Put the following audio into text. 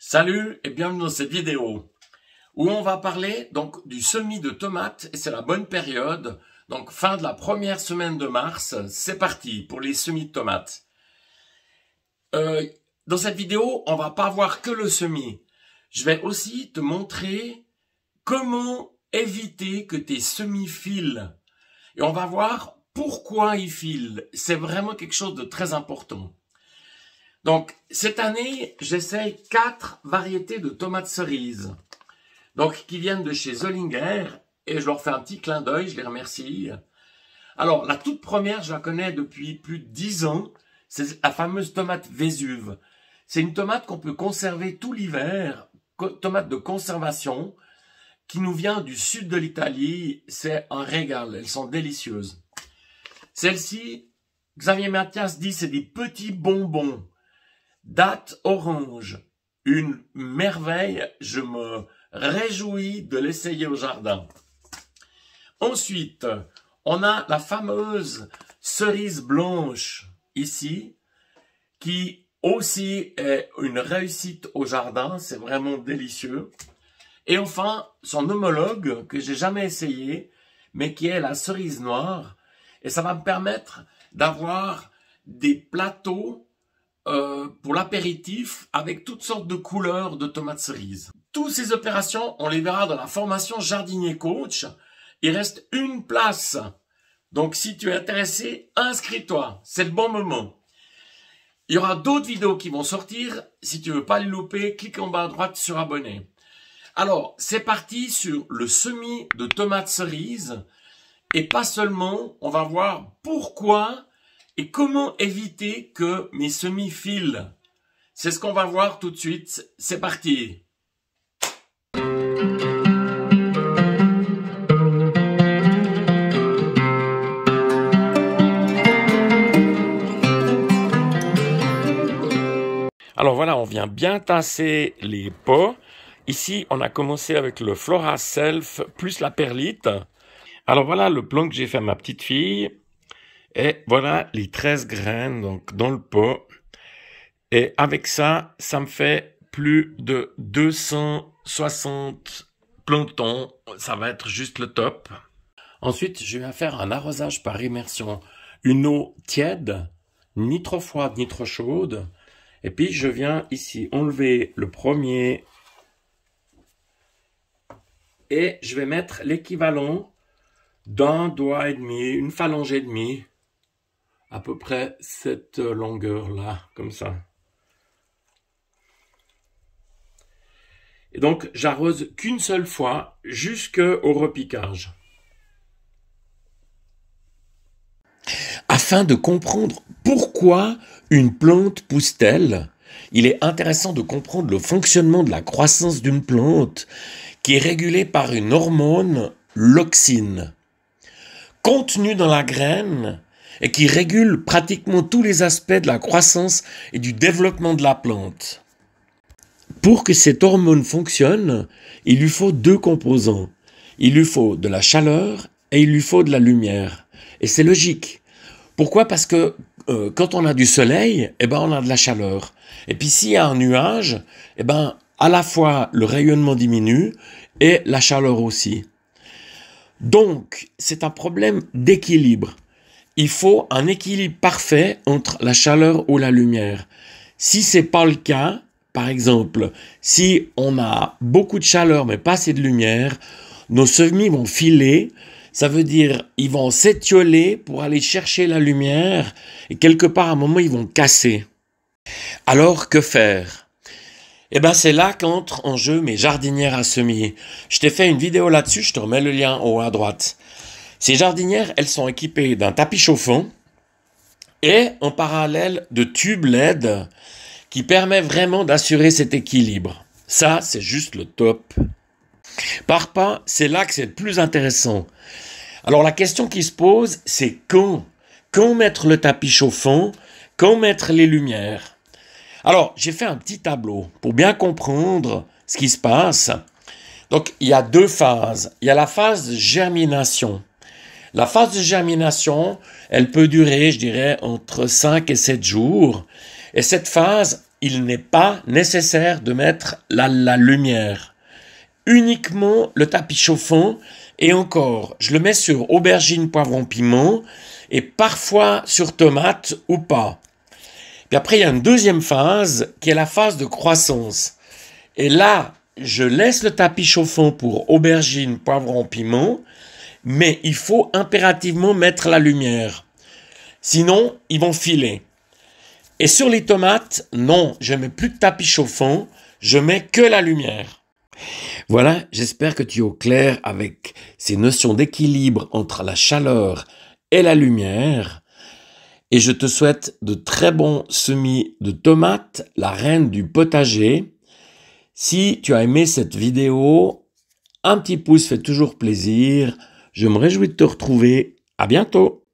Salut et bienvenue dans cette vidéo où on va parler donc du semis de tomates et c'est la bonne période. Donc fin de la première semaine de mars, c'est parti pour les semis de tomates. Dans cette vidéo, on va pas voir que le semis. Je vais aussi te montrer comment éviter que tes semis filent. Et on va voir pourquoi ils filent. C'est vraiment quelque chose de très important. Donc, cette année, j'essaye 4 variétés de tomates cerises. Donc, qui viennent de chez Zollinger. Et je leur fais un petit clin d'œil, je les remercie. Alors, la toute première, je la connais depuis plus de 10 ans. C'est la fameuse tomate Vésuve. C'est une tomate qu'on peut conserver tout l'hiver. Tomate de conservation. Qui nous vient du sud de l'Italie. C'est un régal. Elles sont délicieuses. Celle-ci, Xavier Mathias dit, c'est des petits bonbons. Date orange, une merveille, je me réjouis de l'essayer au jardin. Ensuite, on a la fameuse cerise blanche ici, qui aussi est une réussite au jardin, c'est vraiment délicieux. Et enfin, son homologue, que j'ai jamais essayé, mais qui est la cerise noire, et ça va me permettre d'avoir des plateaux pour l'apéritif avec toutes sortes de couleurs de tomates cerises. Toutes ces opérations, on les verra dans la formation Jardinier Coach. Il reste une place. Donc si tu es intéressé, inscris-toi. C'est le bon moment. Il y aura d'autres vidéos qui vont sortir. Si tu veux pas les louper, clique en bas à droite sur abonner. Alors, c'est parti sur le semis de tomates cerises. Et pas seulement, on va voir pourquoi et comment éviter que mes semis filent. C'est ce qu'on va voir tout de suite. C'est parti. Alors voilà, on vient bien tasser les pots. Ici, on a commencé avec le Flora Self plus la perlite. Alors voilà le plan que j'ai fait à ma petite fille. Et voilà les 13 graines donc dans le pot. Et avec ça, ça me fait plus de 260 plantons. Ça va être juste le top. Ensuite, je vais faire un arrosage par immersion. Une eau tiède, ni trop froide ni trop chaude. Et puis je viens ici enlever le premier. Et je vais mettre l'équivalent d'un doigt et demi, une phalange et demie. À peu près cette longueur-là, comme ça. Et donc, j'arrose qu'une seule fois, jusqu'au repiquage. Afin de comprendre pourquoi une plante pousse-t-elle, il est intéressant de comprendre le fonctionnement de la croissance d'une plante qui est régulée par une hormone, l'auxine. Contenue dans la graine, et qui régule pratiquement tous les aspects de la croissance et du développement de la plante. Pour que cette hormone fonctionne, il lui faut 2 composants. Il lui faut de la chaleur et il lui faut de la lumière. Et c'est logique. Pourquoi? Parce que quand on a du soleil, on a de la chaleur. Et puis s'il y a un nuage, à la fois le rayonnement diminue et la chaleur aussi. Donc, c'est un problème d'équilibre. Il faut un équilibre parfait entre la chaleur ou la lumière. Si c'est pas le cas, par exemple, si on a beaucoup de chaleur mais pas assez de lumière, nos semis vont filer. Ça veut dire ils vont s'étioler pour aller chercher la lumière et quelque part à un moment ils vont casser. Alors que faire? C'est là qu'entrent en jeu mes jardinières à semis. Je t'ai fait une vidéo là-dessus, je te remets le lien en haut à droite. Ces jardinières, elles sont équipées d'un tapis chauffant et en parallèle de tubes LED qui permet vraiment d'assurer cet équilibre. Ça, c'est juste le top. Par pas, c'est là que c'est le plus intéressant. Alors la question qui se pose, c'est quand? Quand mettre le tapis chauffant? Quand mettre les lumières? Alors, j'ai fait un petit tableau pour bien comprendre ce qui se passe. Donc, il y a 2 phases. Il y a la phase de germination. La phase de germination, elle peut durer, je dirais, entre 5 et 7 jours. Et cette phase, il n'est pas nécessaire de mettre la lumière. Uniquement le tapis chauffant, et encore, je le mets sur aubergine, poivron, piment, et parfois sur tomate ou pas. Puis après, il y a une deuxième phase, qui est la phase de croissance. Et là, je laisse le tapis chauffant pour aubergine, poivron, piment, mais il faut impérativement mettre la lumière. Sinon, ils vont filer. Et sur les tomates, non, je ne mets plus de tapis chauffant, je mets que la lumière. Voilà, j'espère que tu es au clair avec ces notions d'équilibre entre la chaleur et la lumière. Et je te souhaite de très bons semis de tomates, la reine du potager. Si tu as aimé cette vidéo, un petit pouce fait toujours plaisir. Je me réjouis de te retrouver. À bientôt.